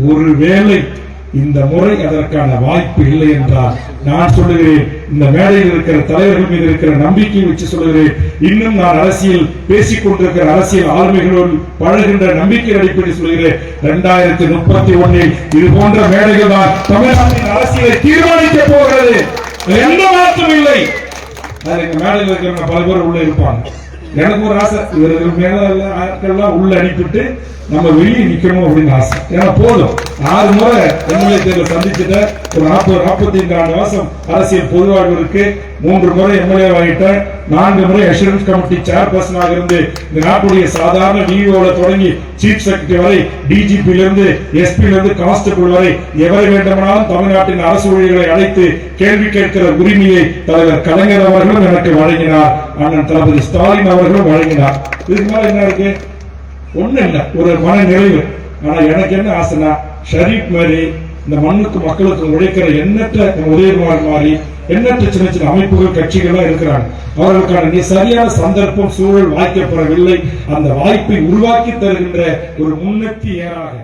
ஒருவேளை இந்த முறை அதற்கான வாய்ப்பு இல்லை என்றால் நான் சொல்லுகிறேன், இந்த மேடையில் இருக்கிற தலைவர்கள் மீது இருக்கிற நம்பிக்கை வச்சு சொல்லுகிறேன், இன்னும் நான் அரசியல் பேசிக் கொண்டிருக்கிற அரசியல் ஆளுமைகளோடு பழகின்ற நம்பிக்கை அடிப்படையில் சொல்லுகிறேன், 2031 இது போன்ற மேடைகள் தான் தமிழ்நாட்டின் அரசியலை தீர்மானிக்க போகிறது. எந்த மாற்றம் இல்லை. எங்க மேடையில் இருக்கிற பல பேர் உள்ள இருப்பாங்க. எனக்கு ஒரு ஆசை, இவர்கள் மேல உள்ள அனுப்பிட்டு நம்ம வெளியே நிக்கணும் அப்படின்னு ஆசை. ஏன்னா போதும், 6 முறை எம்எல்ஏ தேர்தல் சந்திச்சுட்ட ஒரு 45 ஆண்டு வருஷம் அரசியல் பொதுவாக இருக்கு. 3 முறை எம்எல்ஏ ஆகிட்டேன். 4 முறை அஷூரன்ஸ் கமிட்டி சேர்பர்சனாக இருந்து இந்த நாட்டுடைய சாதாரண டிஓல தொடங்கி சீஃப் செக்ரட்டரி வரை, டிஜிபில இருந்து எஸ்பில இருந்து கான்ஸ்டபிள் வரை எவரை வேண்டுமானாலும் தமிழ்நாட்டின் அரசு ஊழியர்களை அழைத்து கேள்வி கேட்கிற உரிமையை தலைவர் கலைஞர் அவர்களும் எனக்கு வழங்கினார். அண்ணன் தளபதி ஸ்டாலின் அவர்களும் வழங்கினார். இதுக்கு மேல என்ன இருக்கு? ஒண்ணு இல்ல, ஒரு மன நிறைவு. ஆனா எனக்கு என்ன ஆசைனா, ஷரீப் மாதிரி இந்த மண்ணுக்கு மக்களுக்கு உழைக்கிற எண்ணற்ற உதயகுமார் மாதிரி எண்ணற்ற சின்ன சின்ன அமைப்புகள் கட்சிகள் இருக்கிறாங்க. அவர்களுக்கான சரியான சந்தர்ப்பம் சூழல் வாய்க்கப்படவில்லை. அந்த வாய்ப்பை உருவாக்கி தருகின்ற ஒரு முன்னெத்தி ஏறாக